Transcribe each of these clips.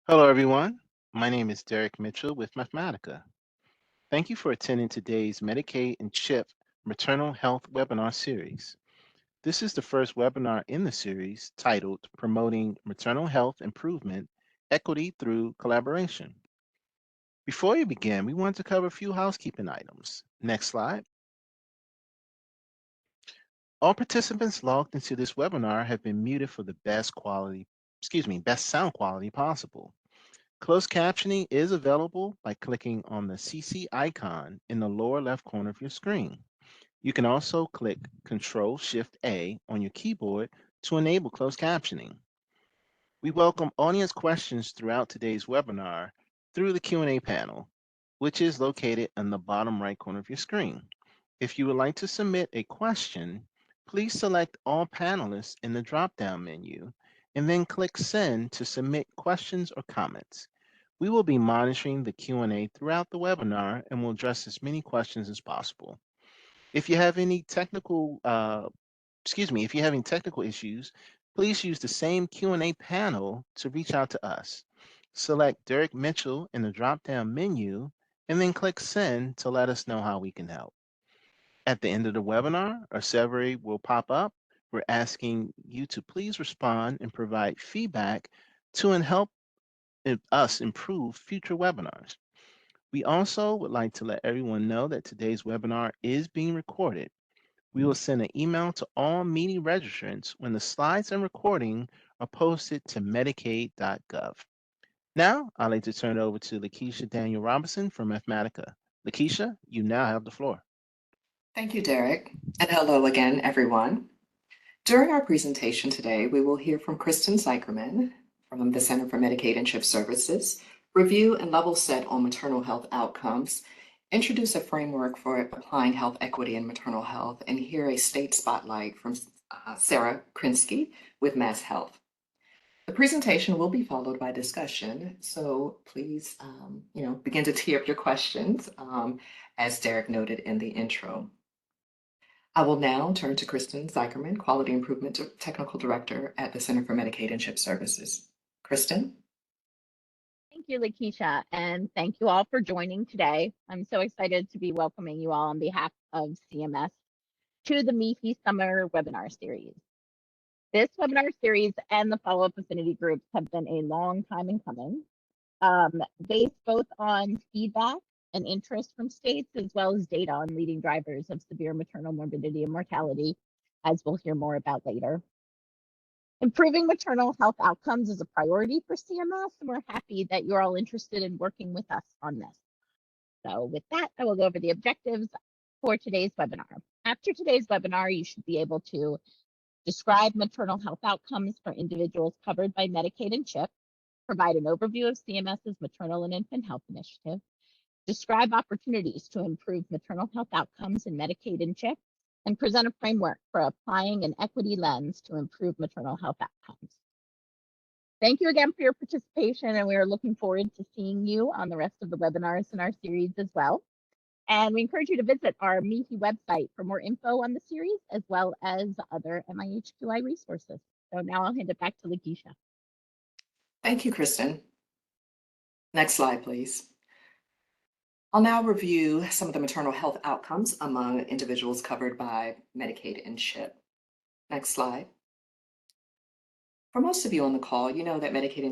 Hello, everyone. My name is Derek Mitchell with Mathematica. Thank you for attending today's Medicaid and CHIP Maternal Health webinar series. This is the first webinar in the series titled Promoting Maternal Health Improvement Equity Through Collaboration. Before we begin, we want to cover a few housekeeping items. Next slide. All participants logged into this webinar have been muted for the best sound quality possible. Closed captioning is available by clicking on the CC icon in the lower left corner of your screen. You can also click Control-Shift-A on your keyboard to enable closed captioning. We welcome audience questions throughout today's webinar through the Q&A panel, which is located in the bottom right corner of your screen. If you would like to submit a question, please select all panelists in the drop-down menu and then click Send to submit questions or comments. We will be monitoring the Q&A throughout the webinar and will address as many questions as possible. If you have any if you're having technical issues, please use the same Q&A panel to reach out to us. Select Derek Mitchell in the drop-down menu and then click Send to let us know how we can help. At the end of the webinar, a survey will pop up. We're asking you to please respond and provide feedback to and help us improve future webinars. We also would like to let everyone know that today's webinar is being recorded. We will send an email to all meeting registrants when the slides and recording are posted to Medicaid.gov. Now, I'd like to turn it over to Lakeisha Daniel Robinson from Mathematica. Lakeisha, you now have the floor. Thank you, Derek, and hello again, everyone. During our presentation today, we will hear from Kristen Zeikerman from the Center for Medicaid and CHIP Services, review and level set on maternal health outcomes, introduce a framework for applying health equity in maternal health, and hear a state spotlight from Sarah Krinsky with Mass Health. The presentation will be followed by discussion, so please, begin to tee up your questions, as Derek noted in the intro. I will now turn to Kristen Zeikerman, Quality Improvement Technical Director at the Center for Medicaid and CHIP Services. Kristen? Thank you, Lakeisha, and thank you all for joining today. I'm so excited to be welcoming you all on behalf of CMS to the MEHI Summer Webinar Series. This webinar series and the follow-up affinity groups have been a long time in coming, based both on feedback and interest from states, as well as data on leading drivers of severe maternal morbidity and mortality, as we'll hear more about later. Improving maternal health outcomes is a priority for CMS, and we're happy that you're all interested in working with us on this. So with that, I will go over the objectives for today's webinar. After today's webinar, you should be able to describe maternal health outcomes for individuals covered by Medicaid and CHIP, provide an overview of CMS's Maternal and Infant Health Initiative, describe opportunities to improve maternal health outcomes in Medicaid and CHIP, and present a framework for applying an equity lens to improve maternal health outcomes. Thank you again for your participation, and we are looking forward to seeing you on the rest of the webinars in our series as well. And we encourage you to visit our MEHI website for more info on the series, as well as other MIHQI resources. So now I'll hand it back to Lakeisha. Thank you, Kristen. Next slide, please. I'll now review some of the maternal health outcomes among individuals covered by Medicaid and CHIP. Next slide. For most of you on the call, you know that the Medicaid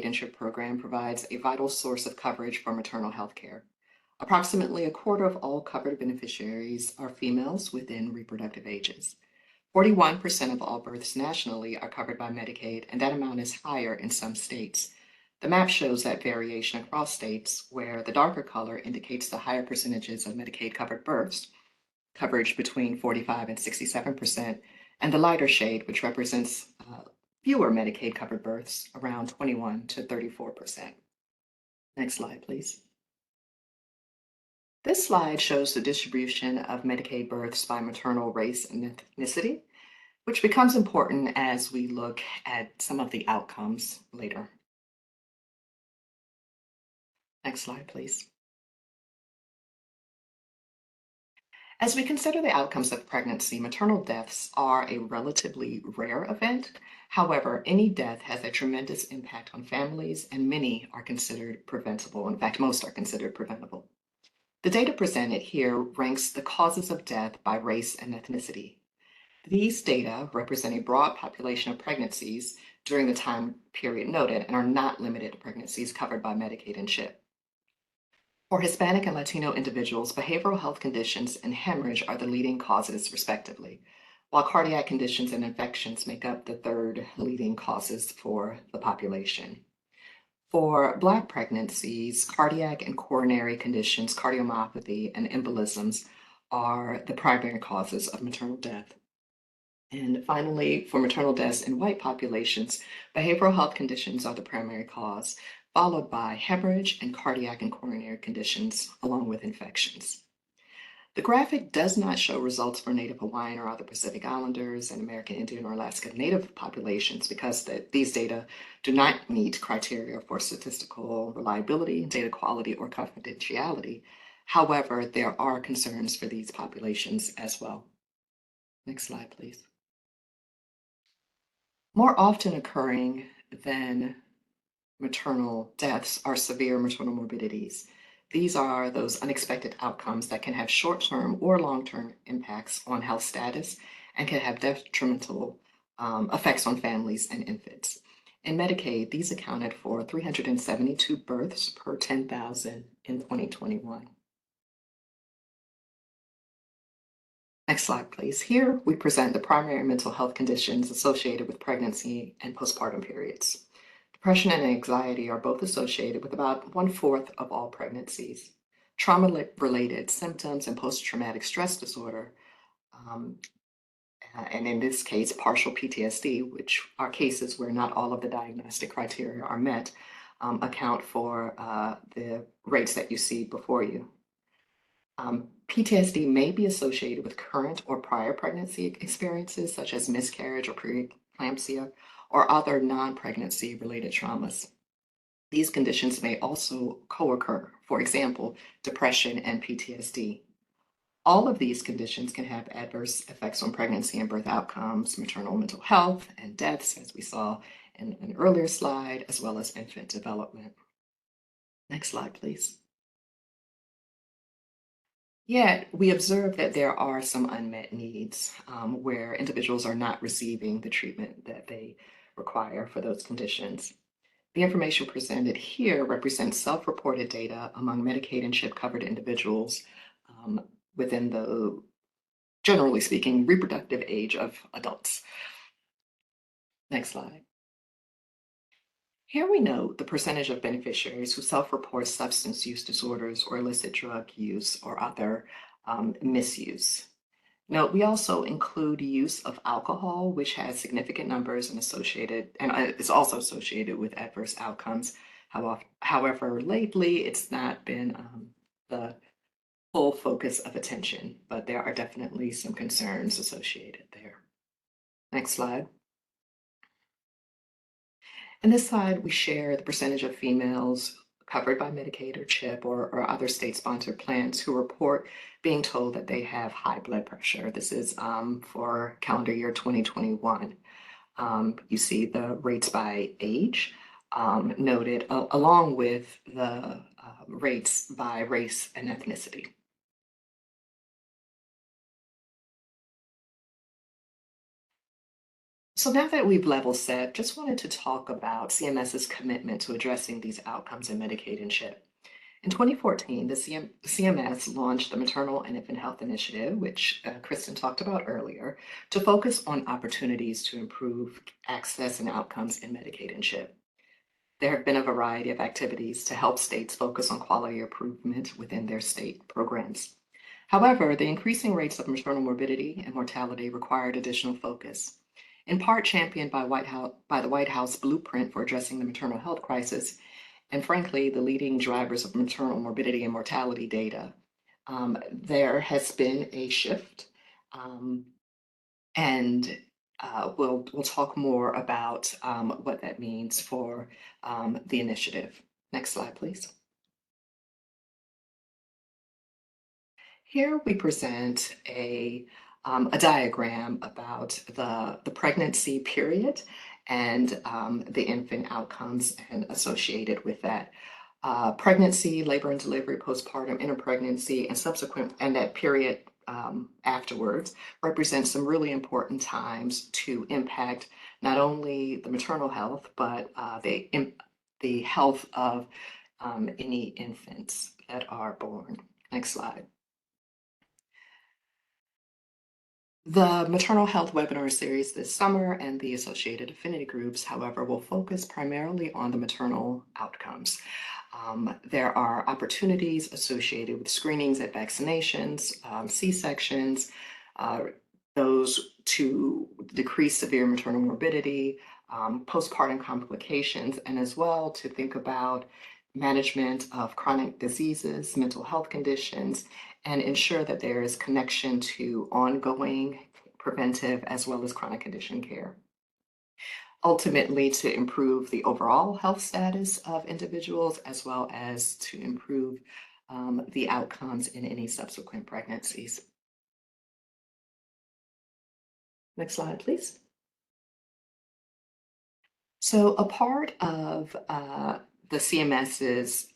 and CHIP program provides a vital source of coverage for maternal health care. Approximately a quarter of all covered beneficiaries are females within reproductive ages. 41% of all births nationally are covered by Medicaid, and that amount is higher in some states. The map shows that variation across states, where the darker color indicates the higher percentages of Medicaid-covered births, coverage between 45 and 67%, and the lighter shade, which represents fewer Medicaid-covered births, around 21 to 34%. Next slide, please. This slide shows the distribution of Medicaid births by maternal race and ethnicity, which becomes important as we look at some of the outcomes later. Next slide, please. As we consider the outcomes of pregnancy, maternal deaths are a relatively rare event. However, any death has a tremendous impact on families, and many are considered preventable. In fact, most are considered preventable. The data presented here ranks the causes of death by race and ethnicity. These data represent a broad population of pregnancies during the time period noted and are not limited to pregnancies covered by Medicaid and CHIP. For Hispanic and Latino individuals, behavioral health conditions and hemorrhage are the leading causes, respectively, while cardiac conditions and infections make up the third leading causes for the population. For Black pregnancies, cardiac and coronary conditions, cardiomyopathy, and embolisms are the primary causes of maternal death. And finally, for maternal deaths in white populations, behavioral health conditions are the primary cause, followed by hemorrhage and cardiac and coronary conditions, along with infections. The graphic does not show results for Native Hawaiian or other Pacific Islanders and American Indian or Alaska Native populations because these data do not meet criteria for statistical reliability, data quality, or confidentiality. However, there are concerns for these populations as well. Next slide, please. More often occurring than maternal deaths are severe maternal morbidities. These are those unexpected outcomes that can have short-term or long-term impacts on health status and can have detrimental effects on families and infants. In Medicaid, these accounted for 372 births per 10,000 in 2021. Next slide, please. Here we present the primary mental health conditions associated with pregnancy and postpartum periods. Depression and anxiety are both associated with about 1/4 of all pregnancies. Trauma-related symptoms and post-traumatic stress disorder, and in this case, partial PTSD, which are cases where not all of the diagnostic criteria are met, account for the rates that you see before you. PTSD may be associated with current or prior pregnancy experiences, such as miscarriage or preeclampsia, or other non-pregnancy related traumas. These conditions may also co-occur, for example, depression and PTSD. All of these conditions can have adverse effects on pregnancy and birth outcomes, maternal mental health, and deaths, as we saw in an earlier slide, as well as infant development. Next slide, please. Yet, we observe that there are some unmet needs where individuals are not receiving the treatment that they require for those conditions. The information presented here represents self-reported data among Medicaid and CHIP-covered individuals within the, generally speaking, reproductive age of adults. Next slide. Here we note the percentage of beneficiaries who self-report substance use disorders or illicit drug use or other misuse. Note, we also include use of alcohol, which has significant numbers and is also associated with adverse outcomes. However, lately it's not been the full focus of attention, but there are definitely some concerns associated there. Next slide. In this slide, we share the percentage of females covered by Medicaid or CHIP or other state-sponsored plans who report being told that they have high blood pressure. This is for calendar year 2021. You see the rates by age noted along with the rates by race and ethnicity. So now that we've level set, just wanted to talk about CMS's commitment to addressing these outcomes in Medicaid and CHIP. In 2014, the CMS launched the Maternal and Infant Health Initiative, which Kristen talked about earlier, to focus on opportunities to improve access and outcomes in Medicaid and CHIP. There have been a variety of activities to help states focus on quality improvement within their state programs. However, the increasing rates of maternal morbidity and mortality required additional focus. In part championed by the White House blueprint for addressing the maternal health crisis, and frankly, the leading drivers of maternal morbidity and mortality data, there has been a shift. And we'll talk more about what that means for the initiative. Next slide, please. Here we present a diagram about the pregnancy period and the infant outcomes and associated with that. Pregnancy, labor and delivery, postpartum, interpregnancy, and subsequent, and that period afterwards represents some really important times to impact not only the maternal health, but the health of any infants that are born. Next slide. The maternal health webinar series this summer and the associated affinity groups, however, will focus primarily on the maternal outcomes. There are opportunities associated with screenings at vaccinations, C-sections, those to decrease severe maternal morbidity, postpartum complications, and as well to think about management of chronic diseases, mental health conditions, and ensure that there is connection to ongoing preventive as well as chronic condition care. Ultimately, to improve the overall health status of individuals, as well as to improve the outcomes in any subsequent pregnancies. Next slide, please. So a part of the CMS's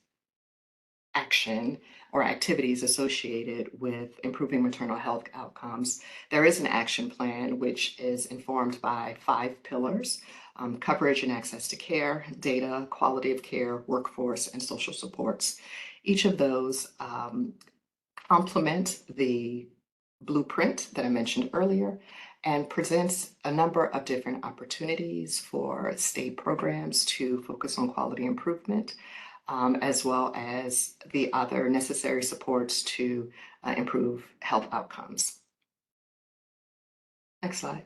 action or activities associated with improving maternal health outcomes, there is an action plan which is informed by 5 pillars: coverage and access to care, data, quality of care, workforce, and social supports. Each of those complement the blueprint that I mentioned earlier and presents a number of different opportunities for state programs to focus on quality improvement, as well as the other necessary supports to improve health outcomes. Next slide.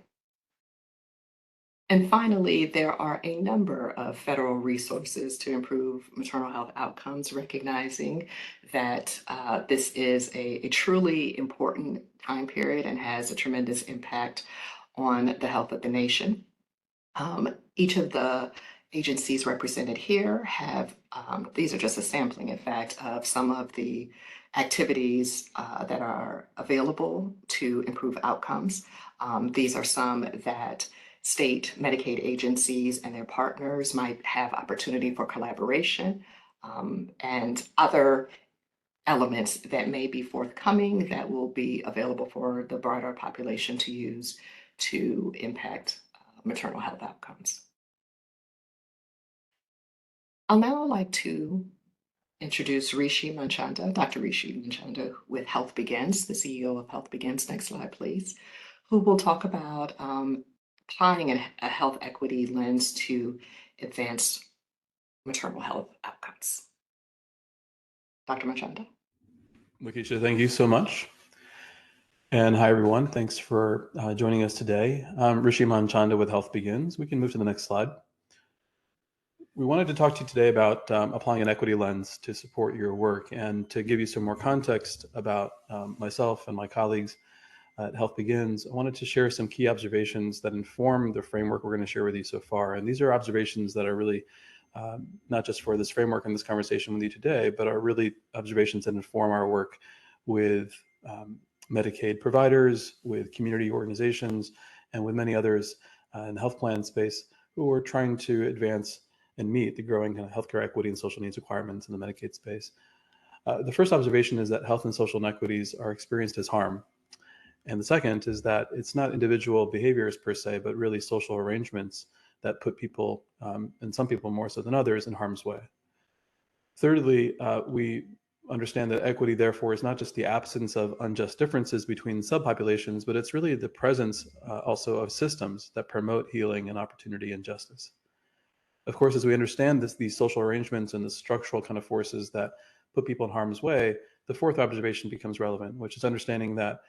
And finally, there are a number of federal resources to improve maternal health outcomes, recognizing that this is a truly important time period and has a tremendous impact on the health of the nation. Each of the agencies represented here have, these are just a sampling, in fact, of some of the activities that are available to improve outcomes. These are some that state Medicaid agencies and their partners might have opportunity for collaboration, and other elements that may be forthcoming that will be available for the broader population to use to impact maternal health outcomes. I'll now like to introduce Rishi Manchanda, Dr. Rishi Manchanda with Health Begins, the CEO of Health Begins. Next slide, please, who will talk about applying a health equity lens to advance maternal health outcomes. Dr. Manchanda. Lakeisha, thank you so much. And hi, everyone. Thanks for joining us today. I'm Rishi Manchanda with Health Begins. We can move to the next slide. We wanted to talk to you today about applying an equity lens to support your work and to give you some more context about myself and my colleagues at Health Begins. I wanted to share some key observations that inform the framework we're going to share with you so far. And these are observations that are really not just for this framework and this conversation with you today, but are really observations that inform our work with Medicaid providers, with community organizations, and with many others in the health plan space who are trying to advance and meet the growing kind of healthcare equity and social needs requirements in the Medicaid space. The first observation is that health and social inequities are experienced as harm. And the second is that it's not individual behaviors per se, but really social arrangements that put people, and some people more so than others, in harm's way. Thirdly, we understand that equity, therefore, is not just the absence of unjust differences between subpopulations, but it's really the presence also of systems that promote healing and opportunity and justice. Of course, as we understand these social arrangements and the structural kind of forces that put people in harm's way, the fourth observation becomes relevant, which is understanding that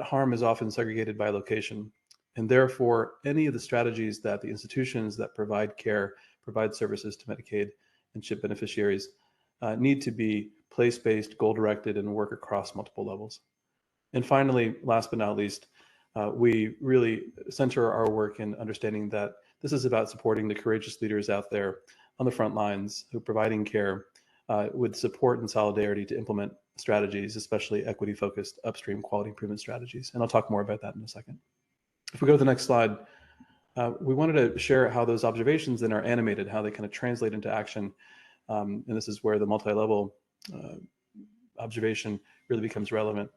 harm is often segregated by location. And therefore, any of the strategies that the institutions that provide care, provide services to Medicaid and CHIP beneficiaries need to be place-based, goal-directed, and work across multiple levels. And finally, last but not least, we really center our work in understanding that this is about supporting the courageous leaders out there on the front lines who are providing care with support and solidarity to implement strategies, especially equity-focused upstream quality improvement strategies. And I'll talk more about that in a second. If we go to the next slide, we wanted to share how those observations then are animated, how they kind of translate into action. And this is where the multi-level observation really becomes relevant.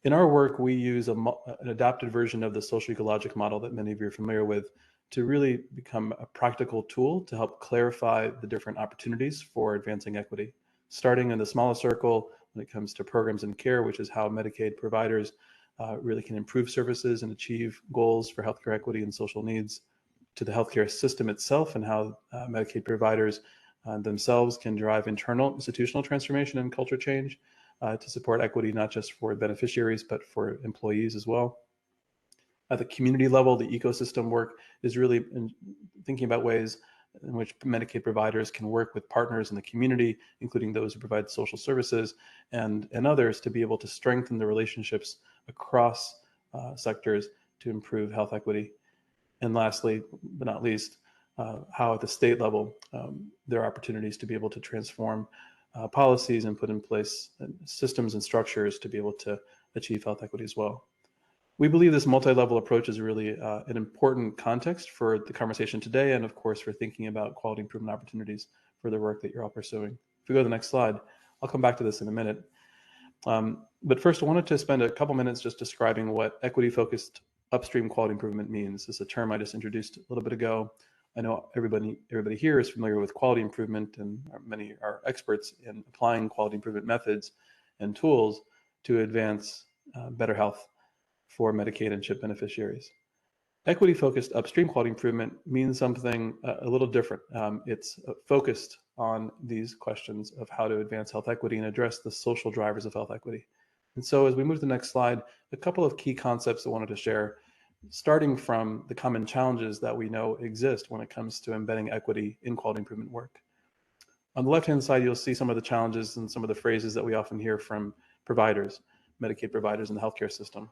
In our work, we use an adapted version of the social ecologic model that many of you are familiar with to really become a practical tool to help clarify the different opportunities for advancing equity. Starting in the smallest circle when it comes to programs and care, which is how Medicaid providers really can improve services and achieve goals for healthcare equity and social needs, to the healthcare system itself and how Medicaid providers themselves can drive internal institutional transformation and culture change to support equity, not just for beneficiaries, but for employees as well. At the community level, the ecosystem work is really thinking about ways in which Medicaid providers can work with partners in the community, including those who provide social services and others, to be able to strengthen the relationships across sectors to improve health equity. And lastly, but not least, how at the state level, there are opportunities to be able to transform policies and put in place systems and structures to be able to achieve health equity as well. We believe this multi-level approach is really an important context for the conversation today, and of course for thinking about quality improvement opportunities for the work that you're all pursuing. If we go to the next slide, I'll come back to this in a minute. But first, I wanted to spend a couple minutes just describing what equity-focused upstream quality improvement means. This is a term I just introduced a little bit ago. I know everybody here is familiar with quality improvement, and many are experts in applying quality improvement methods and tools to advance better health for Medicaid and CHIP beneficiaries. Equity-focused upstream quality improvement means something a little different. It's focused on these questions of how to advance health equity and address the social drivers of health equity. And so as we move to the next slide, a couple of key concepts I wanted to share, starting from the common challenges that we know exist when it comes to embedding equity in quality improvement work. On the left-hand side, you'll see some of the challenges and some of the phrases that we often hear from providers, Medicaid providers in the healthcare system.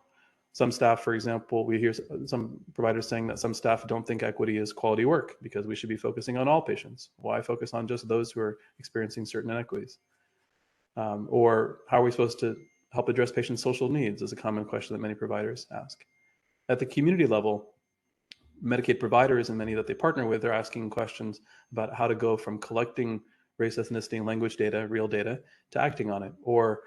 Some staff, for example, we hear some providers saying that some staff don't think equity is quality work because we should be focusing on all patients. Why focus on just those who are experiencing certain inequities? Or how are we supposed to help address patients' social needs is a common question that many providers ask. At the community level, Medicaid providers and many that they partner with are asking questions about how to go from collecting race, ethnicity, and language data, real data, to acting on it, or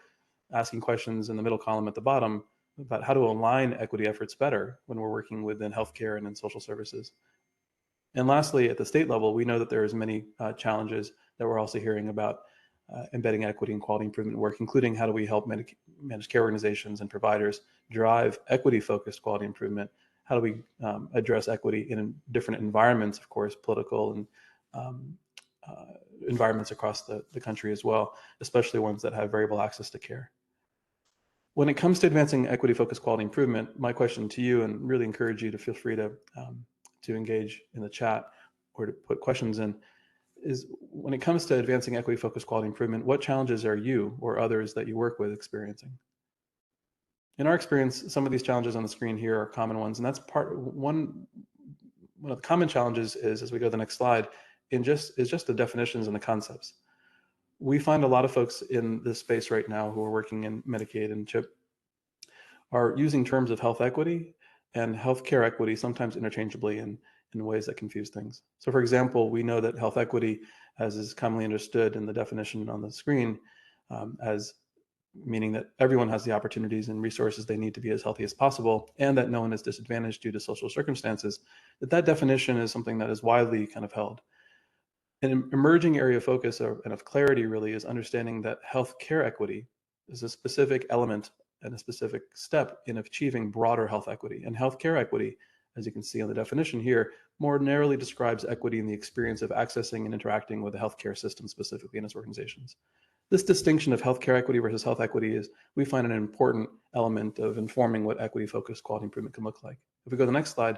asking questions in the middle column at the bottom about how to align equity efforts better when we're working within healthcare and in social services. And lastly, at the state level, we know that there's many challenges that we're also hearing about embedding equity and quality improvement work, including how do we help managed care organizations and providers drive equity-focused quality improvement? How do we address equity in different environments, of course, political and environments across the country as well, especially ones that have variable access to care. When it comes to advancing equity-focused quality improvement, my question to you, and really encourage you to feel free to engage in the chat or to put questions in, is when it comes to advancing equity-focused quality improvement, what challenges are you or others that you work with experiencing? In our experience, some of these challenges on the screen here are common ones, and that's one of the common challenges is, as we go to the next slide, is just the definitions and the concepts. We find a lot of folks in this space right now who are working in Medicaid and CHIP are using terms of health equity and healthcare equity sometimes interchangeably in ways that confuse things. So for example, we know that health equity, as is commonly understood in the definition on the screen, as meaning that everyone has the opportunities and resources they need to be as healthy as possible, and that no one is disadvantaged due to social circumstances, that definition is something that is widely kind of held. An emerging area of focus and of clarity really is understanding that healthcare equity is a specific element and a specific step in achieving broader health equity. And healthcare equity, as you can see on the definition here, more narrowly describes equity in the experience of accessing and interacting with the healthcare system specifically in its organizations. This distinction of healthcare equity versus health equity is, we find, an important element of informing what equity-focused quality improvement can look like. If we go to the next slide,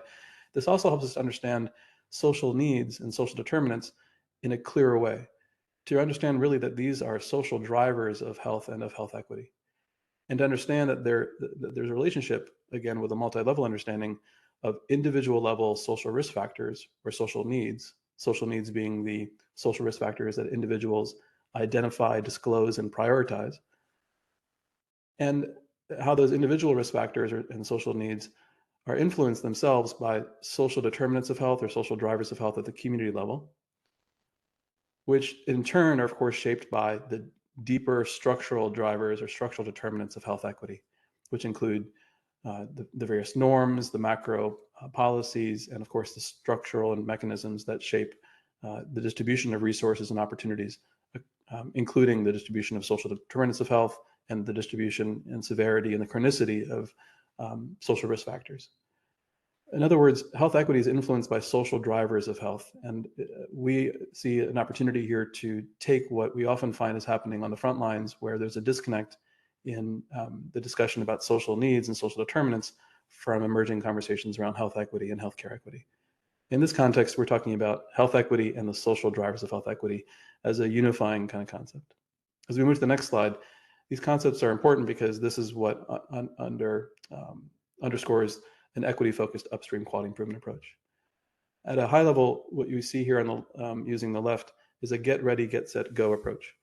this also helps us to understand social needs and social determinants in a clearer way, to understand really that these are social drivers of health and of health equity, and to understand that there's a relationship, again, with a multi-level understanding of individual level social risk factors or social needs being the social risk factors that individuals identify, disclose, and prioritize, and how those individual risk factors and social needs are influenced themselves by social determinants of health or social drivers of health at the community level, which in turn are, of course, shaped by the deeper structural drivers or structural determinants of health equity, which include the various norms, the macro policies, and of course, the structural and mechanisms that shape the distribution of resources and opportunities, including the distribution of social determinants of health and the distribution and severity and the chronicity of social risk factors. In other words, health equity is influenced by social drivers of health. And we see an opportunity here to take what we often find is happening on the front lines, where there's a disconnect in the discussion about social needs and social determinants, from emerging conversations around health equity and healthcare equity. In this context, we're talking about health equity and the social drivers of health equity as a unifying kind of concept. As we move to the next slide, these concepts are important because this is what underscores an equity-focused upstream quality improvement approach. At a high level, what you see here on the using the left is a get ready, get set, go approach.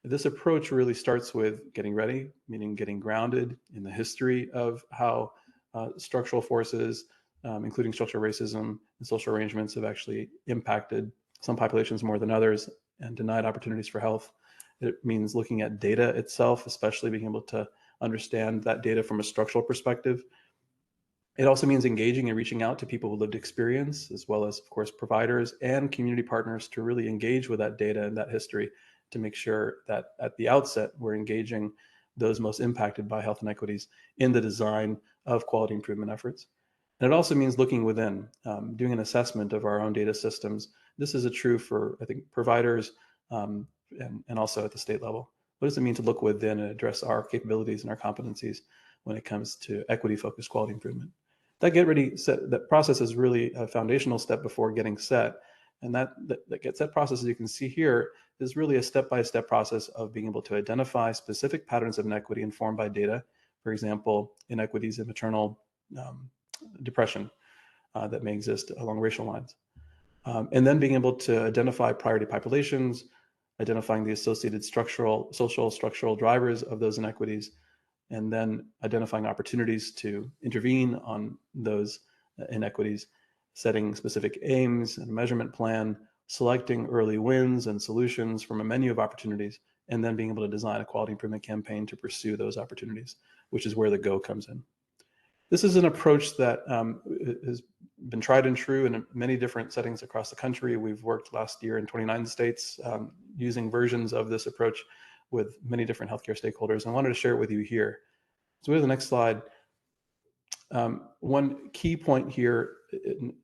This approach really starts with getting ready, meaning getting grounded in the history of how structural forces, including structural racism and social arrangements, have actually impacted some populations more than others and denied opportunities for health. It means looking at data itself, especially being able to understand that data from a structural perspective. It also means engaging and reaching out to people with lived experience, as well as, of course, providers and community partners, to really engage with that data and that history to make sure that at the outset we're engaging those most impacted by health inequities in the design of quality improvement efforts. And it also means looking within, doing an assessment of our own data systems. This is true for, I think, providers and also at the state level. What does it mean to look within and address our capabilities and our competencies when it comes to equity-focused quality improvement? That get ready set, that process is really a foundational step before getting set. And that get set process, as you can see here, is really a step-by-step process of being able to identify specific patterns of inequity informed by data. For example, inequities in maternal depression that may exist along racial lines. And then being able to identify priority populations, identifying the associated social structural drivers of those inequities, and then identifying opportunities to intervene on those inequities, setting specific aims and a measurement plan, selecting early wins and solutions from a menu of opportunities, and then being able to design a quality improvement campaign to pursue those opportunities, which is where the go comes in. This is an approach that has been tried and true in many different settings across the country. We've worked last year in 29 states using versions of this approach with many different healthcare stakeholders. I wanted to share it with you here. So we have the next slide. One key point here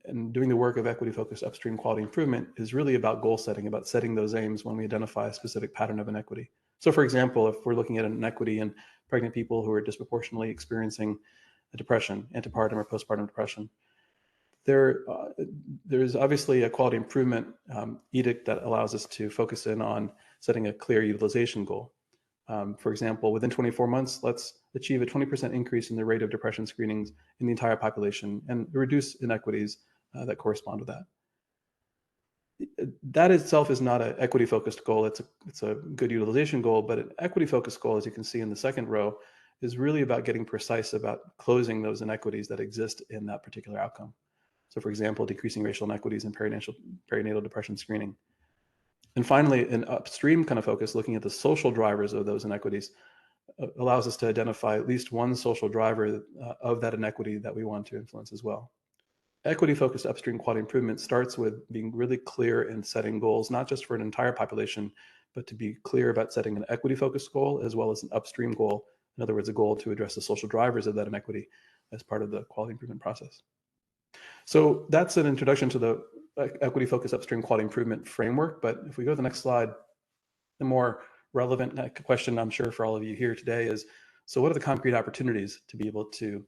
in doing the work of equity-focused upstream quality improvement is really about goal setting, about setting those aims when we identify a specific pattern of inequity. So for example, if we're looking at an inequity in pregnant people who are disproportionately experiencing depression, antepartum or postpartum depression, there's obviously a quality improvement edict that allows us to focus in on setting a clear utilization goal. For example, within 24 months, let's achieve a 20% increase in the rate of depression screenings in the entire population and reduce inequities that correspond with that. That itself is not an equity-focused goal. It's a good utilization goal, but an equity-focused goal, as you can see in the second row, is really about getting precise about closing those inequities that exist in that particular outcome. So for example, decreasing racial inequities in perinatal depression screening. And finally, an upstream kind of focus, looking at the social drivers of those inequities, allows us to identify at least one social driver of that inequity that we want to influence as well. Equity-focused upstream quality improvement starts with being really clear in setting goals, not just for an entire population, but to be clear about setting an equity-focused goal as well as an upstream goal. In other words, a goal to address the social drivers of that inequity as part of the quality improvement process. So that's an introduction to the equity-focused upstream quality improvement framework. But if we go to the next slide, the more relevant question, I'm sure, for all of you here today is, so what are the concrete opportunities to be able to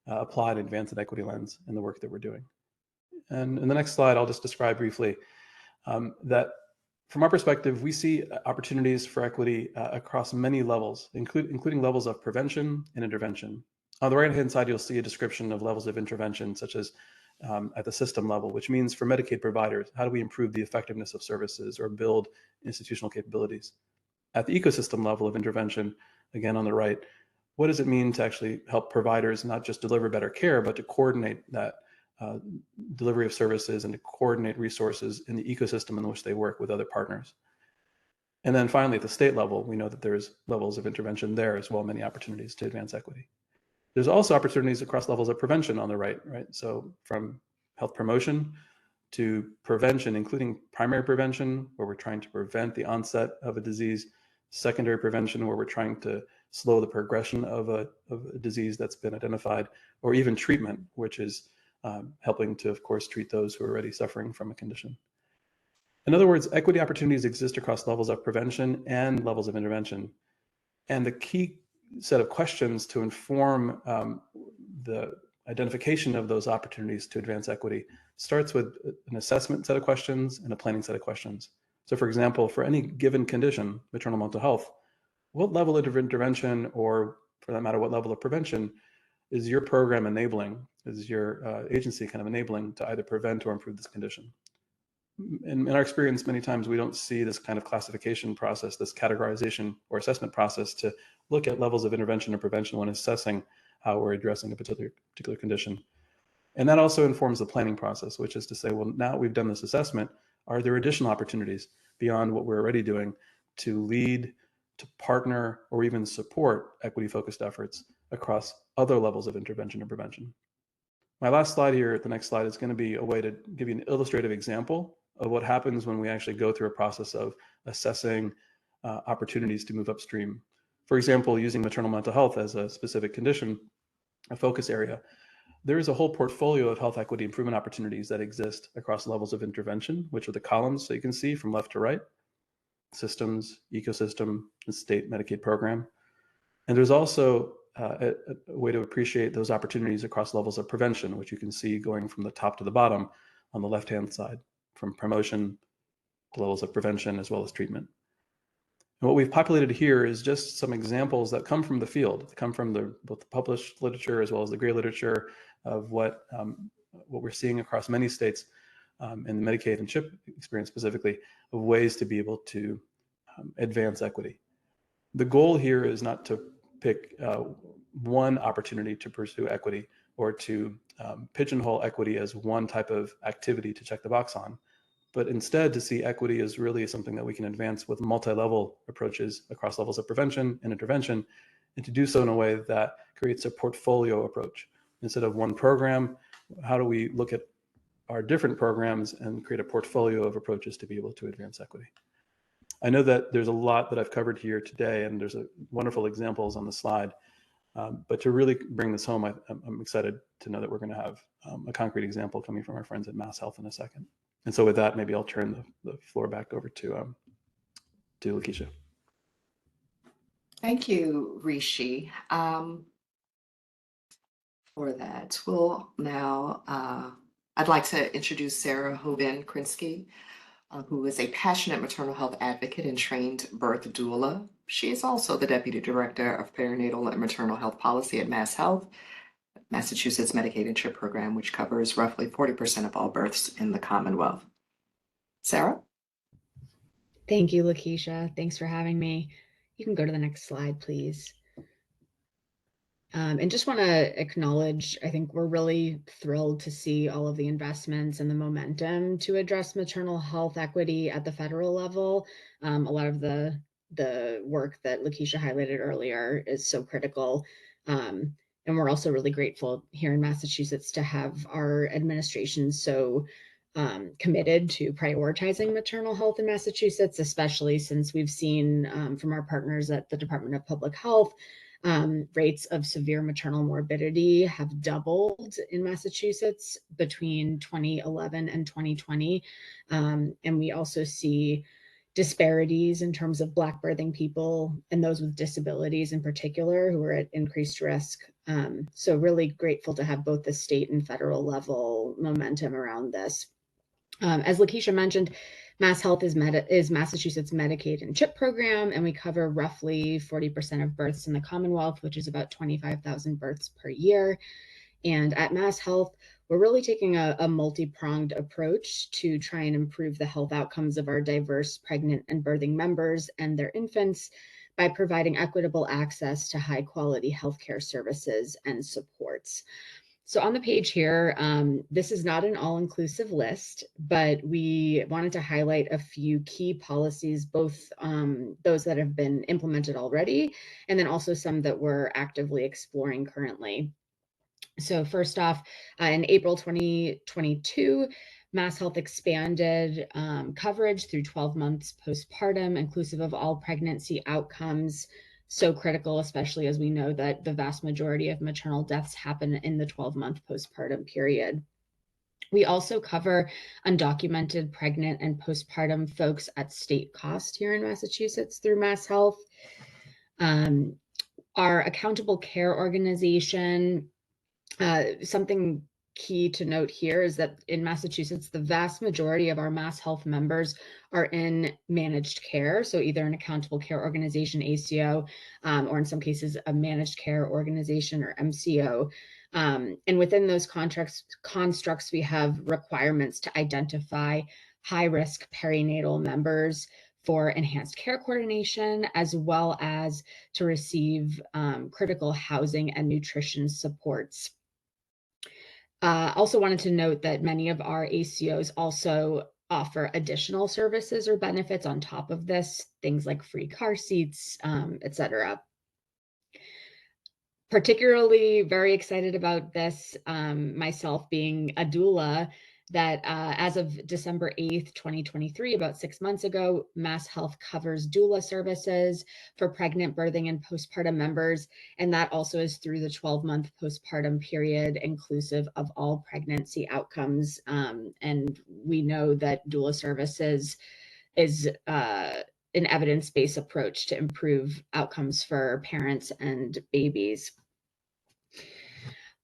apply and advance an equity lens in the work that we're doing? And in the next slide, I'll just describe briefly that from our perspective, we see opportunities for equity across many levels, including levels of prevention and intervention. On the right-hand side, you'll see a description of levels of intervention, such as at the system level, which means for Medicaid providers, how do we improve the effectiveness of services or build institutional capabilities? At the ecosystem level of intervention, again on the right, what does it mean to actually help providers not just deliver better care, but to coordinate that delivery of services and to coordinate resources in the ecosystem in which they work with other partners. And then finally, at the state level, we know that there's levels of intervention there as well, many opportunities to advance equity. There's also opportunities across levels of prevention on the right? So from health promotion to prevention, including primary prevention, where we're trying to prevent the onset of a disease, secondary prevention, where we're trying to slow the progression of a disease that's been identified, or even treatment, which is helping to, of course, treat those who are already suffering from a condition. In other words, equity opportunities exist across levels of prevention and levels of intervention. And the key set of questions to inform the identification of those opportunities to advance equity starts with an assessment set of questions and a planning set of questions. So for example, for any given condition, maternal mental health, what level of intervention, or for that matter, what level of prevention is your program enabling, is your agency kind of enabling to either prevent or improve this condition? In our experience, many times we don't see this kind of classification process, this categorization or assessment process to look at levels of intervention and prevention when assessing how we're addressing a particular condition. And that also informs the planning process, which is to say, well, now we've done this assessment, are there additional opportunities beyond what we're already doing to lead, to partner, or even support equity-focused efforts across other levels of intervention and prevention? My last slide here, the next slide, is going to be a way to give you an illustrative example of what happens when we actually go through a process of assessing opportunities to move upstream. For example, using maternal mental health as a specific condition, a focus area, there is a whole portfolio of health equity improvement opportunities that exist across levels of intervention, which are the columns that you can see from left to right: systems, ecosystem, and state Medicaid program. And there's also a way to appreciate those opportunities across levels of prevention, which you can see going from the top to the bottom on the left-hand side, from promotion to levels of prevention as well as treatment. And what we've populated here is just some examples that come from the field, that come from both the published literature as well as the gray literature of what we're seeing across many states in the Medicaid and CHIP experience specifically, of ways to be able to advance equity. The goal here is not to pick one opportunity to pursue equity or to pigeonhole equity as one type of activity to check the box on, but instead to see equity as really something that we can advance with multi-level approaches across levels of prevention and intervention, and to do so in a way that creates a portfolio approach. Instead of one program, how do we look at our different programs and create a portfolio of approaches to be able to advance equity? I know that there's a lot that I've covered here today, and there's wonderful examples on the slide. But to really bring this home, I'm excited to know that we're going to have a concrete example coming from our friends at MassHealth in a second. And so with that, maybe I'll turn the floor back over to Lakeisha. Thank you, Rishi, for that. Well, now I'd like to introduce Sarah Hoven-Krinsky, who is a passionate maternal health advocate and trained birth doula. She is also the Deputy Director of Perinatal and Maternal Health Policy at MassHealth, Massachusetts Medicaid and CHIP program, which covers roughly 40% of all births in the Commonwealth. Sarah? Thank you, Lakeisha. Thanks for having me. You can go to the next slide, please. And just want to acknowledge, I think we're really thrilled to see all of the investments and the momentum to address maternal health equity at the federal level. A lot of the work that Lakeisha highlighted earlier is so critical. And we're also really grateful here in Massachusetts to have our administration so committed to prioritizing maternal health in Massachusetts, especially since we've seen from our partners at the Department of Public Health, rates of severe maternal morbidity have doubled in Massachusetts between 2011 and 2020. And we also see disparities in terms of Black birthing people and those with disabilities in particular who are at increased risk. So really grateful to have both the state and federal level momentum around this. As Lakeisha mentioned, MassHealth is Massachusetts Medicaid and CHIP program, and we cover roughly 40% of births in the Commonwealth, which is about 25,000 births per year. And at MassHealth, we're really taking a multi-pronged approach to try and improve the health outcomes of our diverse pregnant and birthing members and their infants by providing equitable access to high quality healthcare services and supports. So on the page here, this is not an all-inclusive list, but we wanted to highlight a few key policies, both those that have been implemented already, and then also some that we're actively exploring currently. So first off, in April 2022, MassHealth expanded coverage through 12 months postpartum, inclusive of all pregnancy outcomes. So critical, especially as we know that the vast majority of maternal deaths happen in the 12-month postpartum period. We also cover undocumented pregnant and postpartum folks at state cost here in Massachusetts through MassHealth. Our accountable care organization, something key to note here is that in Massachusetts, the vast majority of our MassHealth members are in managed care. So either an accountable care organization, ACO, or in some cases, a managed care organization or MCO. And within those constructs, we have requirements to identify high-risk perinatal members for enhanced care coordination, as well as to receive critical housing and nutrition supports. Also wanted to note that many of our ACOs also offer additional services or benefits on top of this, things like free car seats, et cetera. Particularly very excited about this, myself being a doula, that as of December 8th, 2023, about 6 months ago, MassHealth covers doula services for pregnant, birthing, and postpartum members. And that also is through the 12-month postpartum period, inclusive of all pregnancy outcomes. And we know that doula services is an evidence-based approach to improve outcomes for parents and babies.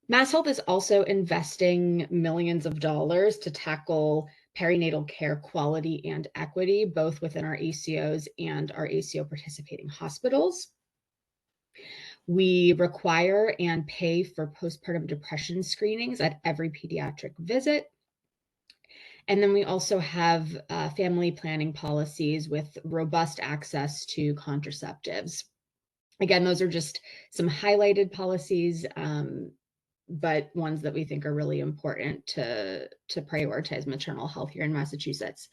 MassHealth is also investing millions of dollars to tackle perinatal care quality and equity, both within our ACOs and our ACO participating hospitals. We require and pay for postpartum depression screenings at every pediatric visit. And then we also have family planning policies with robust access to contraceptives. Again, those are just some highlighted policies, but ones that we think are really important to prioritize maternal health here in Massachusetts.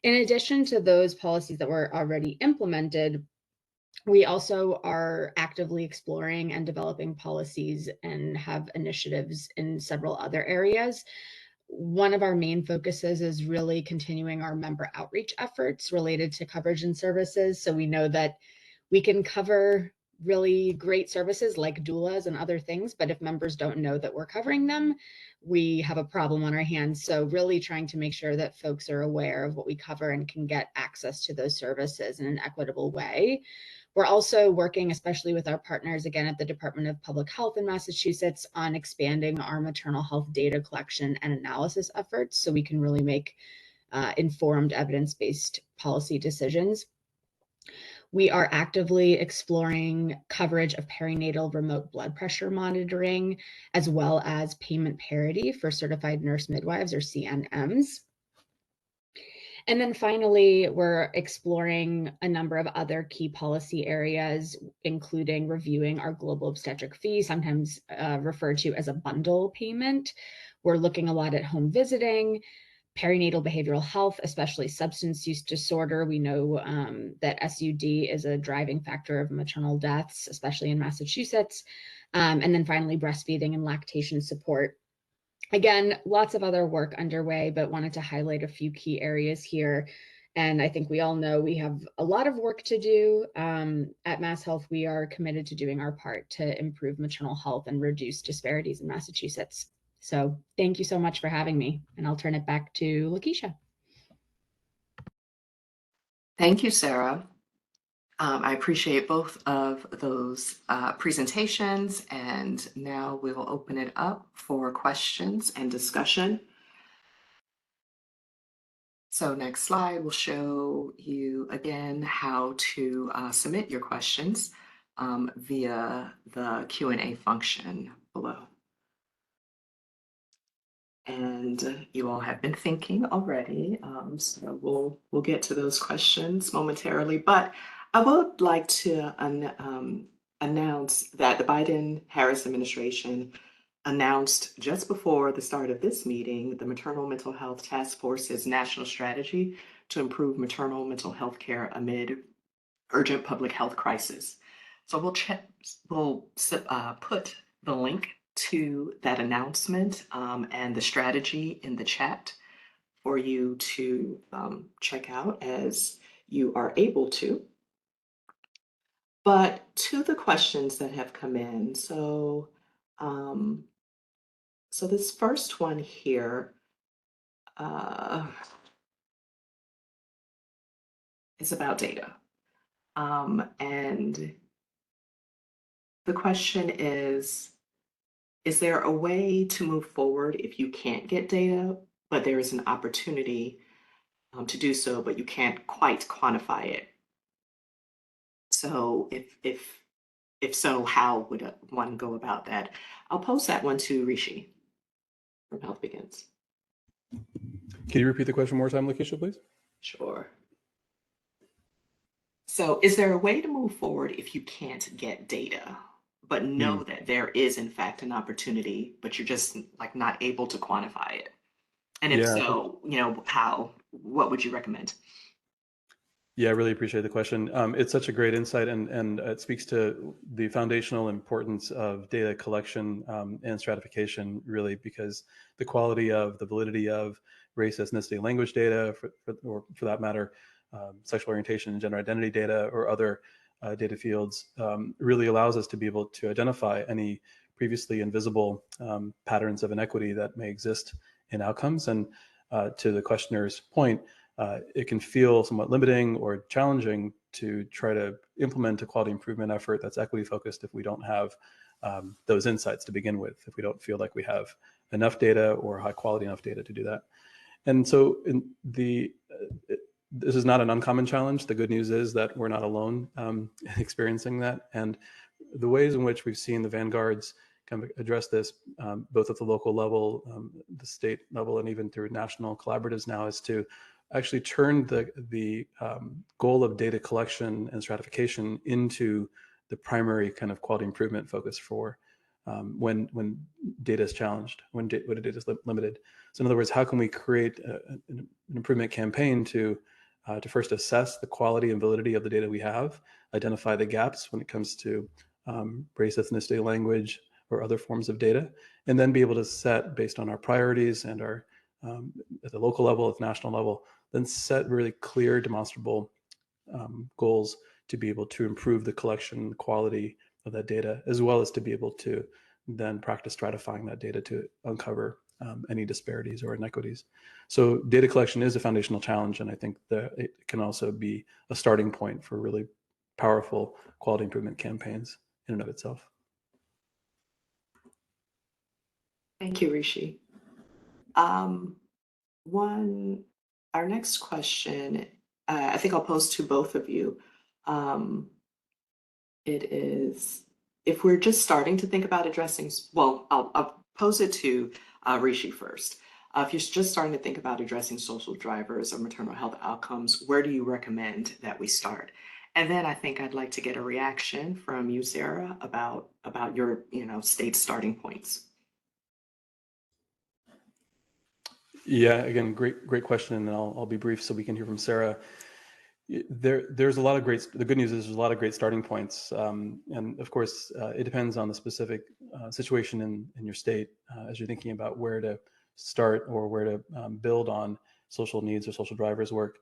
In addition to those policies that were already implemented, we also are actively exploring and developing policies and have initiatives in several other areas. One of our main focuses is really continuing our member outreach efforts related to coverage and services. So we know that we can cover really great services like doulas and other things, but if members don't know that we're covering them, we have a problem on our hands. So really trying to make sure that folks are aware of what we cover and can get access to those services in an equitable way. We're also working, especially with our partners, again, at the Department of Public Health in Massachusetts, on expanding our maternal health data collection and analysis efforts so we can really make informed evidence-based policy decisions. We are actively exploring coverage of perinatal remote blood pressure monitoring, as well as payment parity for certified nurse midwives or CNMs. And then finally, we're exploring a number of other key policy areas, including reviewing our global obstetric fee, sometimes referred to as a bundle payment. We're looking a lot at home visiting, perinatal behavioral health, especially substance use disorder. We know that SUD is a driving factor of maternal deaths, especially in Massachusetts. And then finally, breastfeeding and lactation support. Again, lots of other work underway, but wanted to highlight a few key areas here. And I think we all know we have a lot of work to do. At MassHealth, we are committed to doing our part to improve maternal health and reduce disparities in Massachusetts. So thank you so much for having me, and I'll turn it back to Lakeisha. Thank you, Sarah. I appreciate both of those presentations, and now we'll open it up for questions and discussion. So next slide will show you again how to submit your questions via the Q&A function below. And you all have been thinking already, so we'll get to those questions momentarily. But I would like to announce that the Biden-Harris administration announced just before the start of this meeting the Maternal Mental Health Task Force's national strategy to improve maternal mental health care amid urgent public health crisis. So we'll put the link to that announcement and the strategy in the chat for you to check out as you are able to. But to the questions that have come in, um, so this first one here uh, is about data. And the question is there a way to move forward if you can't get data, but there is an opportunity to do so, but you can't quite quantify it? So if so, how would one go about that? I'll pose that one to Rishi from Health Begins. Can you repeat the question one more time, Lakeisha, please? Sure. So is there a way to move forward if you can't get data, but know that there is in fact an opportunity, but you're just like not able to quantify it? And if Yeah. so, you know, how, what would you recommend? Yeah, I really appreciate the question. It's such a great insight, and it speaks to the foundational importance of data collection and stratification, really, because the quality of the validity of race, ethnicity, language data, or for that matter, sexual orientation and gender identity data or other data fields really allows us to be able to identify any previously invisible patterns of inequity that may exist in outcomes. And to the questioner's point, it can feel somewhat limiting or challenging to try to implement a quality improvement effort that's equity focused if we don't have those insights to begin with, if we don't feel like we have enough data or high quality enough data to do that. And so this is not an uncommon challenge. The good news is that we're not alone experiencing that. And the ways in which we've seen the vanguards kind of address this, both at the local level, the state level, and even through national collaboratives now, is to actually turn the goal of data collection and stratification into the primary kind of quality improvement focus for when data is challenged, when data is limited. So in other words, how can we create an improvement campaign to first assess the quality and validity of the data we have, identify the gaps when it comes to race, ethnicity, language, or other forms of data, and then be able to set, based on our priorities and our at the local level, at the national level, then set really clear, demonstrable goals to be able to improve the collection quality of that data, as well as to be able to then practice stratifying that data to uncover any disparities or inequities. So data collection is a foundational challenge, and I think that it can also be a starting point for really powerful quality improvement campaigns in and of itself. Thank you, Rishi. Our next question, I think I'll pose to both of you. It is, if we're just starting to think about addressing, well, I'll pose it to Rishi first. If you're just starting to think about addressing social drivers of maternal health outcomes, where do you recommend that we start? And then I think I'd like to get a reaction from you, Sarah, about your, state starting points. Yeah, again, great question, and I'll be brief so we can hear from Sarah. There's a lot of great. The good news is there's a lot of great starting points, and of course, it depends on the specific situation in your state as you're thinking about where to start or where to build on social needs or social drivers work.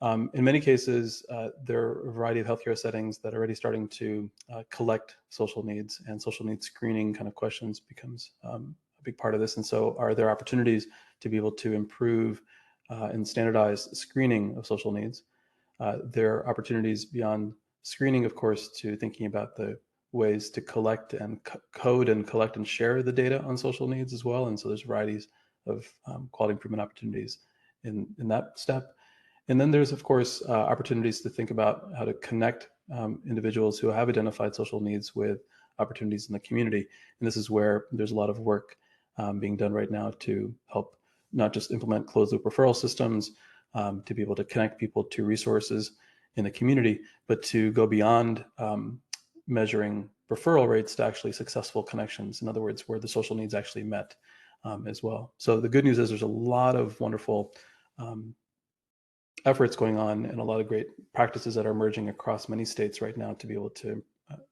In many cases, there are a variety of healthcare settings that are already starting to collect social needs, and social needs screening kind of questions becomes a big part of this. And so, are there opportunities to be able to improve and standardize screening of social needs? There are opportunities beyond screening, of course, to thinking about the ways to collect and code and collect and share the data on social needs as well. And so there's varieties of quality improvement opportunities in that step. And then there's, of course, opportunities to think about how to connect individuals who have identified social needs with opportunities in the community. And this is where there's a lot of work being done right now to help not just implement closed loop referral systems, to be able to connect people to resources in the community, but to go beyond measuring referral rates to actually successful connections. In other words, where the social needs actually met as well. So the good news is there's a lot of wonderful efforts going on and a lot of great practices that are emerging across many states right now to be able to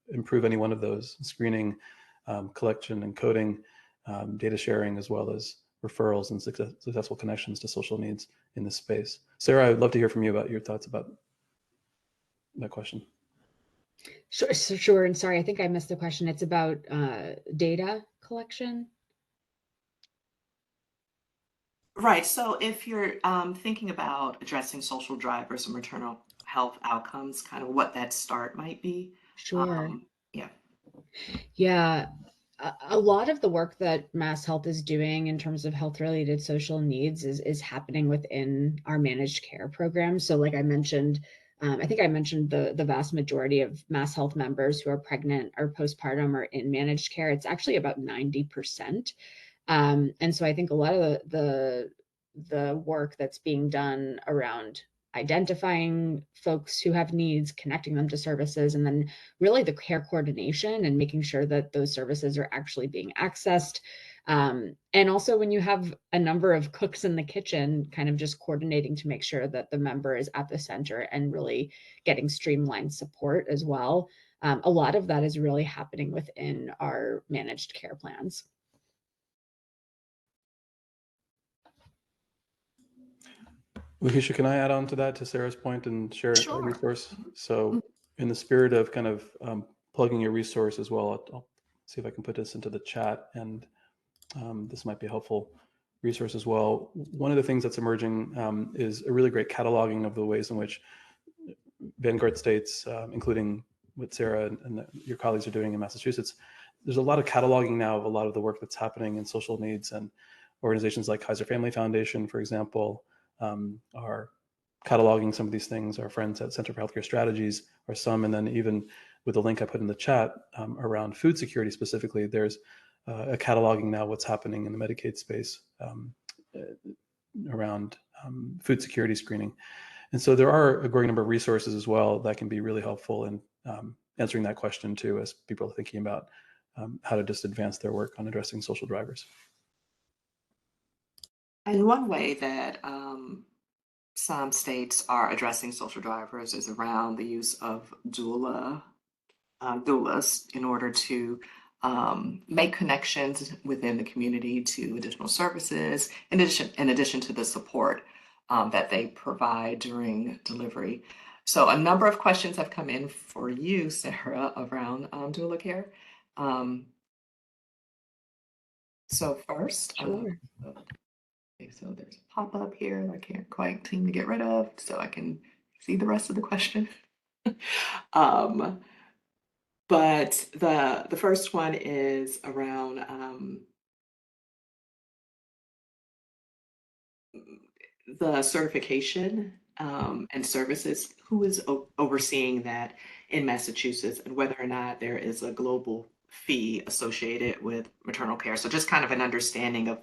improve any one of those: screening, collection and coding, data sharing, as well as referrals and successful connections to social needs in this space. Sarah, I would love to hear from you about your thoughts about that question. Sure. And sorry, I think I missed the question. It's about data collection. Right. So if you're thinking about addressing social drivers of maternal health outcomes, kind of what that start might be. Sure. Yeah. Yeah. A lot of the work that Mass Health is doing in terms of health-related social needs is happening within our managed care program. So like I mentioned, I think I mentioned the vast majority of Mass Health members who are pregnant or postpartum are in managed care. It's actually about 90%. And so I think a lot of the work that's being done around identifying folks who have needs, connecting them to services, and then really the care coordination and making sure that those services are actually being accessed. And also when you have a number of cooks in the kitchen, kind of just coordinating to make sure that the member is at the center and really getting streamlined support as well. A lot of that is really happening within our managed care plans. Lakeisha, can I add on to that, to Sarah's point, and share a Sure. resource? So in the spirit of kind of plugging a resource as well, I'll see if I can put this into the chat, and this might be a helpful resource as well. One of the things that's emerging is a really great cataloging of the ways in which Vanguard states, including what Sarah and your colleagues are doing in Massachusetts. There's a lot of cataloging now of a lot of the work that's happening in social needs, and organizations like Kaiser Family Foundation, for example, are cataloging some of these things. Our friends at Center for Healthcare Strategies are some, and then even with the link I put in the chat around food security specifically, there's a cataloging now what's happening in the Medicaid space around food security screening. And so there are a growing number of resources as well that can be really helpful in answering that question too, as people are thinking about how to just advance their work on addressing social drivers. And one way that some states are addressing social drivers is around the use of doulas in order to make connections within the community to additional services, in addition to the support that they provide during delivery. So a number of questions have come in for you, Sarah, around doula care. So first, Sure. okay, so there's a pop-up here that I can't quite seem to get rid of, so I can see the rest of the question. But the first one is around the certification and services. Who is overseeing that in Massachusetts, and whether or not there is a global fee associated with maternal care? So just kind of an understanding of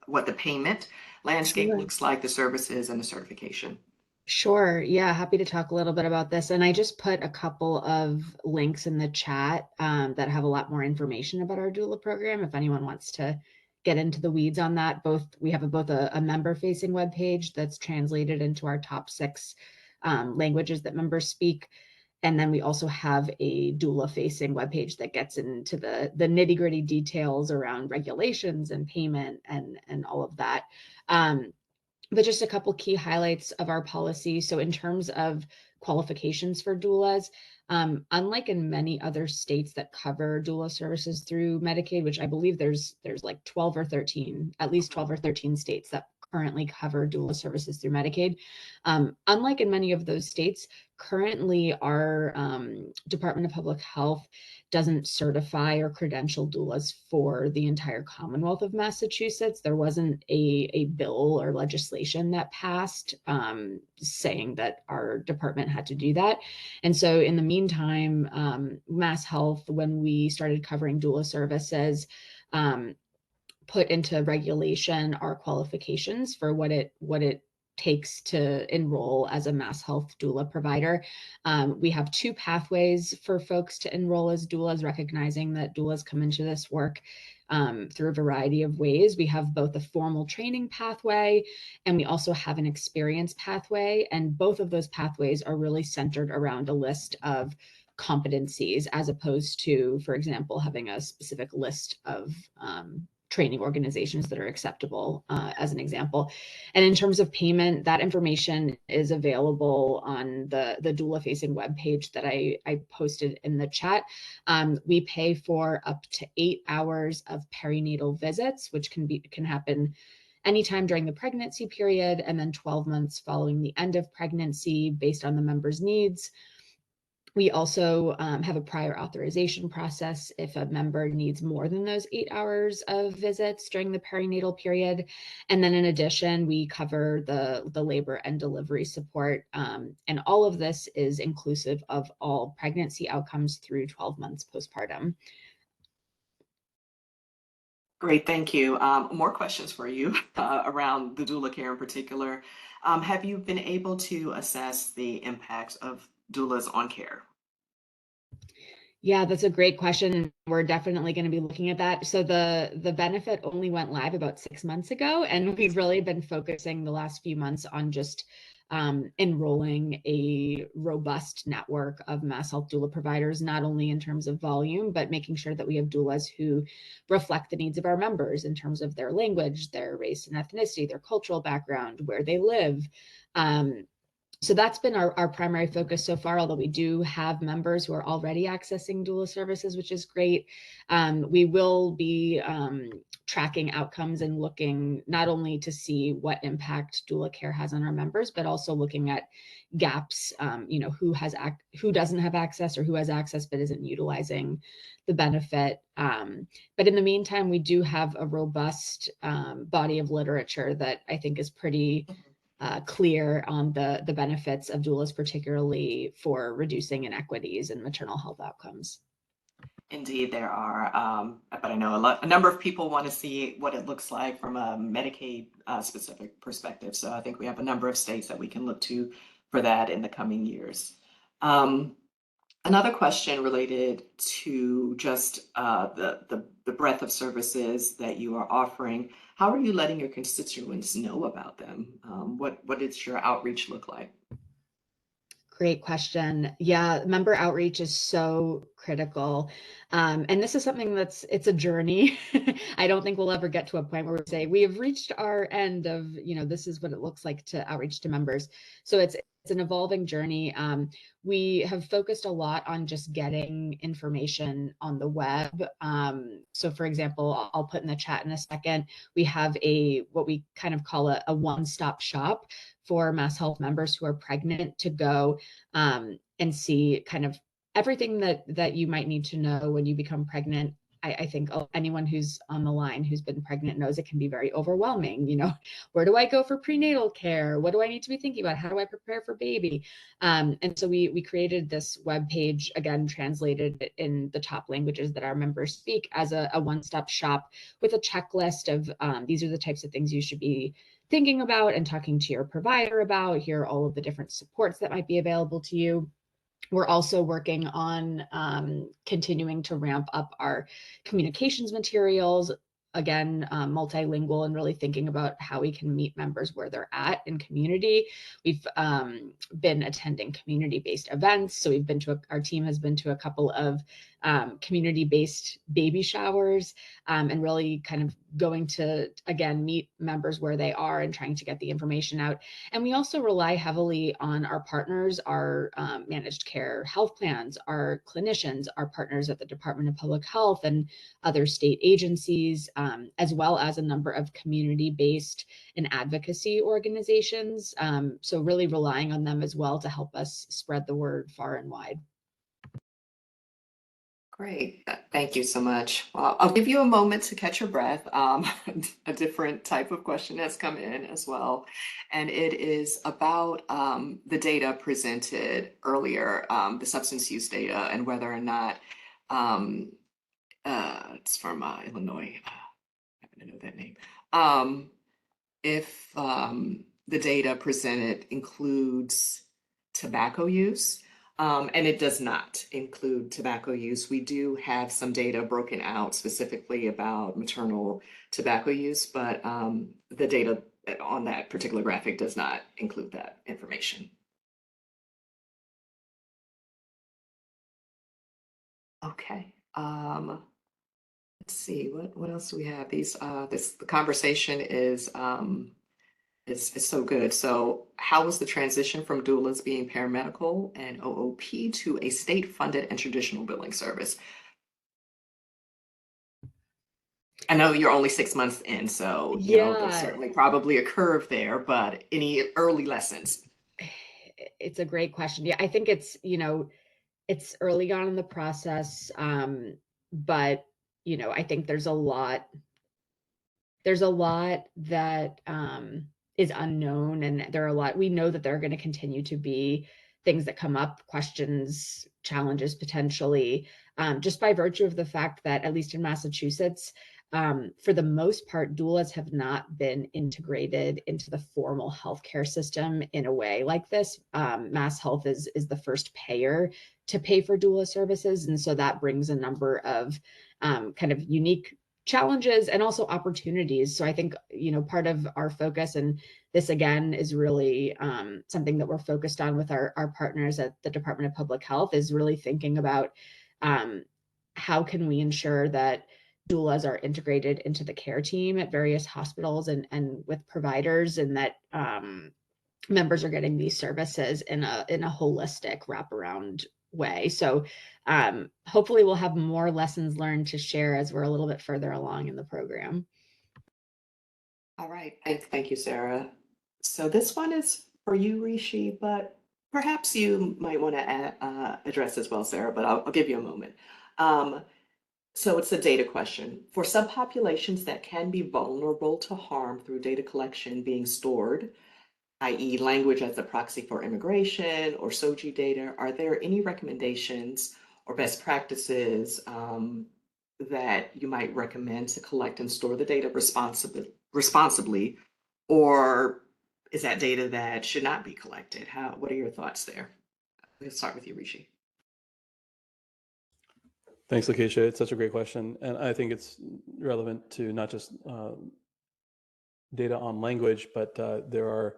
what the payment landscape Sure. looks like, the services and the certification. Sure. Yeah, happy to talk a little bit about this. And I just put a couple of links in the chat that have a lot more information about our doula program. If anyone wants to get into the weeds on that, we have both a member-facing webpage that's translated into our top 6 languages that members speak. And then we also have a doula-facing webpage that gets into the nitty-gritty details around regulations and payment and all of that. But just a couple key highlights of our policy. So in terms of qualifications for doulas, unlike in many other states that cover doula services through Medicaid, which I believe there's like 12 or 13, at least 12 or 13 states that currently cover doula services through Medicaid. Unlike in many of those states, currently our Department of Public Health doesn't certify or credential doulas for the entire Commonwealth of Massachusetts. There wasn't a bill or legislation that passed saying that our department had to do that. And so in the meantime, Mass Health, when we started covering doula services, put into regulation our qualifications for what it takes to enroll as a Mass Health doula provider. We have 2 pathways for folks to enroll as doulas, recognizing that doulas come into this work through a variety of ways. We have both a formal training pathway and we also have an experience pathway. And both of those pathways are really centered around a list of competencies as opposed to, for example, having a specific list of training organizations that are acceptable as an example. And in terms of payment, that information is available on the doula facing webpage that I posted in the chat. We pay for up to 8 hours of perinatal visits, which can happen anytime during the pregnancy period, and then 12 months following the end of pregnancy based on the member's needs. We also have a prior authorization process if a member needs more than those 8 hours of visits during the perinatal period. And then in addition, we cover the labor and delivery support. And all of this is inclusive of all pregnancy outcomes through 12 months postpartum. Great, thank you. More questions for you around the doula care in particular. Have you been able to assess the impacts of doulas on care? Yeah, that's a great question. And we're definitely going to be looking at that. So the benefit only went live about 6 months ago, and we've really been focusing the last few months on just enrolling a robust network of Mass Health doula providers, not only in terms of volume, but making sure that we have doulas who reflect the needs of our members in terms of their language, their race and ethnicity, their cultural background, where they live. So that's been our primary focus so far, although we do have members who are already accessing doula services, which is great. We will be tracking outcomes and looking not only to see what impact doula care has on our members, but also looking at gaps, who doesn't have access or who has access but isn't utilizing the benefit. But in the meantime, we do have a robust body of literature that I think is pretty clear on the benefits of doulas, particularly for reducing inequities in maternal health outcomes. Indeed, there are, but I know a number of people want to see what it looks like from a Medicaid specific perspective. So I think we have a number of states that we can look to for that in the coming years. Another question related to just the breadth of services that you are offering. How are you letting your constituents know about them? What does your outreach look like? Great question. Yeah, member outreach is so critical. And this is something it's a journey. I don't think we'll ever get to a point where we say we have reached our end of, this is what it looks like to outreach to members. So it's an evolving journey. We have focused a lot on just getting information on the web. So for example, I'll put in the chat in a second, we have what we kind of call a one-stop shop for Mass Health members who are pregnant to go and see kind of everything that you might need to know when you become pregnant. I think anyone who's on the line who's been pregnant knows it can be very overwhelming. Where do I go for prenatal care? What do I need to be thinking about? How do I prepare for baby? And so we created this webpage, again, translated in the top languages that our members speak, as a one-stop shop with a checklist of these are the types of things you should be thinking about and talking to your provider about. Here are all of the different supports that might be available to you. We're also working on continuing to ramp up our communications materials, again, multilingual, and really thinking about how we can meet members where they're at in community. We've been attending community-based events. So our team has been to a couple of community-based baby showers and really kind of going to, again, meet members where they are and trying to get the information out. And we also rely heavily on our partners, our managed care health plans, our clinicians, our partners at the Department of Public Health and other state agencies, as well as a number of community-based and advocacy organizations. So really relying on them as well to help us spread the word far and wide. Great, thank you so much. Well, I'll give you a moment to catch your breath. A different type of question has come in as well, and it is about the data presented earlier, the substance use data, and whether or not it's from Illinois. I happen to know that name. If the data presented includes tobacco use, and it does not include tobacco use. We do have some data broken out specifically about maternal tobacco use, but the data on that particular graphic does not include that information. Okay. Let's see, what else do we have? The conversation is so good. So how was the transition from doulas being paramedical and OOP to a state-funded and traditional billing service? I know you're only 6 months in, so you know there's Yeah, certainly probably a curve there, but any early lessons? it's a great question. Yeah, I think it's, it's early on in the process, but I think there's a lot that is unknown, and there are a lot, we know that there are going to continue to be things that come up, questions, challenges potentially, just by virtue of the fact that, at least in Massachusetts, for the most part, doulas have not been integrated into the formal healthcare system in a way like this. Mass Health is the first payer to pay for doula services, and so that brings a number of kind of unique challenges and also opportunities. So I think, part of our focus, and this again is really something that we're focused on with our partners at the Department of Public Health, is really thinking about how can we ensure that doulas are integrated into the care team at various hospitals and with providers, and that members are getting these services in a holistic wraparound way. So hopefully we'll have more lessons learned to share as we're a little bit further along in the program. All right, thank you, Sarah. So this one is for you, Rishi, but perhaps you might want to address as well, Sarah, but I'll give you a moment. So it's a data question. For subpopulations that can be vulnerable to harm through data collection being stored, i.e. language as a proxy for immigration or SOGI data, are there any recommendations or best practices that you might recommend to collect and store the data responsibly, or is that data that should not be collected? What are your thoughts there? Let's start with you, Rishi. Thanks, Lakeisha. It's such a great question. And I think it's relevant to not just data on language, but there are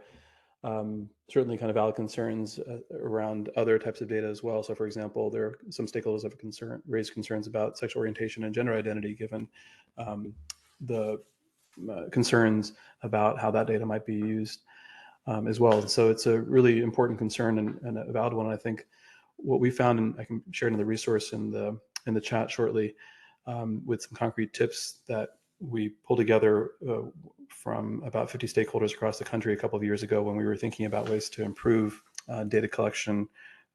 certainly kind of valid concerns around other types of data as well. So for example, there are some stakeholders have raised concerns about sexual orientation and gender identity, given the concerns about how that data might be used as well. And so it's a really important concern and a valid one. I think what we found, and I can share it in the resource in the chat shortly, with some concrete tips that we pulled together from about 50 stakeholders across the country a couple of years ago when we were thinking about ways to improve data collection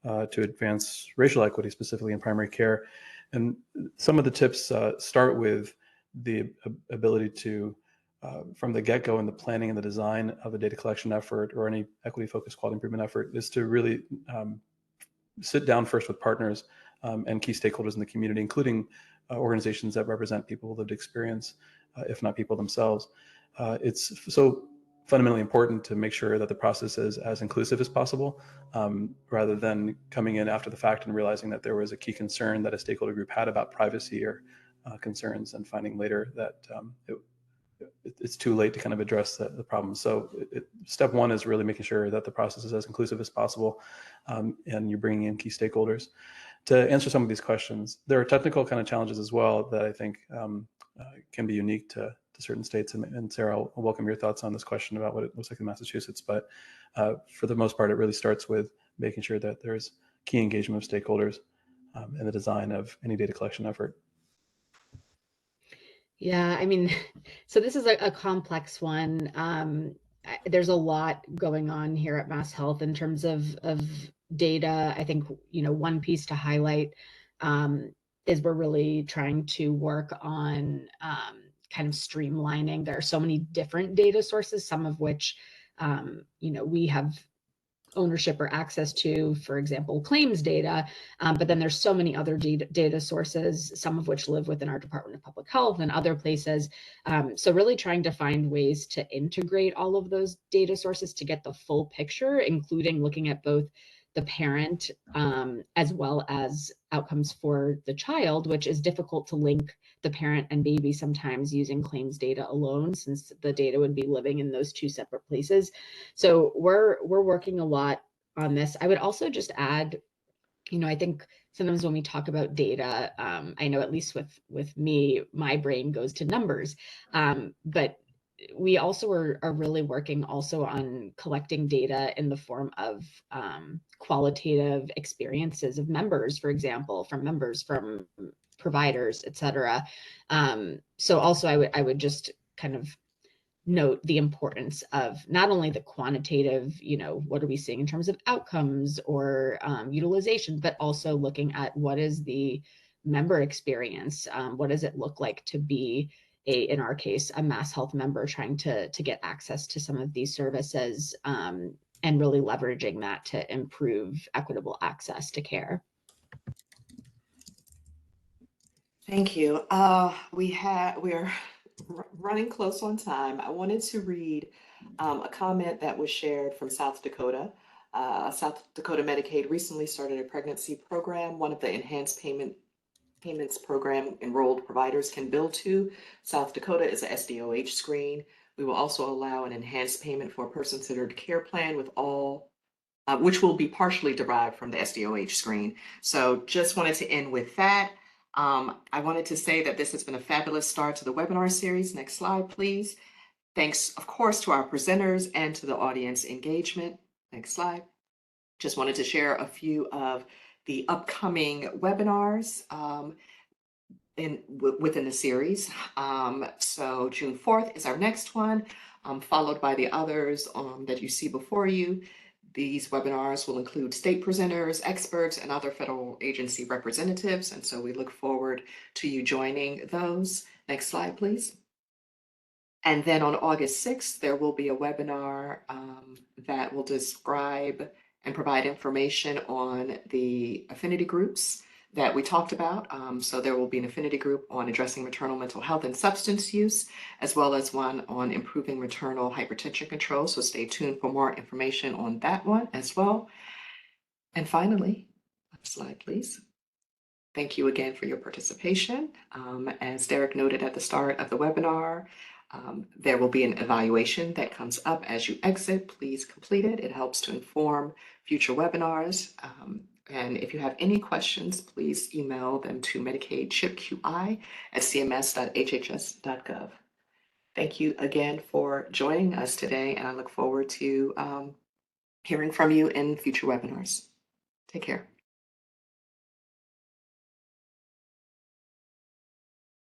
to advance racial equity, specifically in primary care. And some of the tips start with the ability to, from the get-go in the planning and the design of a data collection effort or any equity-focused quality improvement effort, is to really sit down first with partners and key stakeholders in the community, including organizations that represent people with lived experience, if not people themselves. It's so fundamentally important to make sure that the process is as inclusive as possible, rather than coming in after the fact and realizing that there was a key concern that a stakeholder group had about privacy or concerns, and finding later that it's too late to kind of address the problem. So step one is really making sure that the process is as inclusive as possible, and you're bringing in key stakeholders to answer some of these questions. There are technical kind of challenges as well that I think can be unique to certain states. And Sarah, I'll welcome your thoughts on this question about what it looks like in Massachusetts. But for the most part, it really starts with making sure that there's key engagement of stakeholders in the design of any data collection effort. Yeah, I mean, so this is a complex one. There's a lot going on here at Mass Health in terms of data. I think, one piece to highlight is we're really trying to work on kind of streamlining. There are so many different data sources, some of which, we have ownership or access to, for example, claims data. But then there's so many other data sources, some of which live within our Department of Public Health and other places. So really trying to find ways to integrate all of those data sources to get the full picture, including looking at both the parent as well as outcomes for the child, which is difficult to link the parent and baby sometimes using claims data alone, since the data would be living in those two separate places. So we're working a lot on this. I would also just add, I think sometimes when we talk about data, I know at least with me, my brain goes to numbers, but we also are really working also on collecting data in the form of qualitative experiences of members, for example, from members, from providers, et cetera. So also I would just kind of note the importance of not only the quantitative, what are we seeing in terms of outcomes or utilization, but also looking at what is the member experience. What does it look like to be in our case, a MassHealth member trying to get access to some of these services, and really leveraging that to improve equitable access to care. Thank you. We're running close on time. I wanted to read a comment that was shared from South Dakota. South Dakota Medicaid recently started a pregnancy program. One of the enhanced payments program enrolled providers can bill to South Dakota is a SDOH screen. We will also allow an enhanced payment for a person-centered care plan with all, which will be partially derived from the SDOH screen. So just wanted to end with that. I wanted to say that this has been a fabulous start to the webinar series. Next slide, please. Thanks, of course, to our presenters and to the audience engagement. Next slide. Just wanted to share a few of the upcoming webinars within the series. So June 4th is our next one, followed by the others that you see before you. These webinars will include state presenters, experts, and other federal agency representatives. And so we look forward to you joining those. Next slide, please. And then on August 6th, there will be a webinar that will describe and provide information on the affinity groups that we talked about. So there will be an affinity group on addressing maternal mental health and substance use, as well as one on improving maternal hypertension control. So stay tuned for more information on that one as well. And finally, next slide, please. Thank you again for your participation. As Derek noted at the start of the webinar, there will be an evaluation that comes up as you exit. Please complete it. It helps to inform future webinars. And if you have any questions, please email them to medicaidchipqi@cms.hhs.gov. Thank you again for joining us today, and I look forward to hearing from you in future webinars. Take care.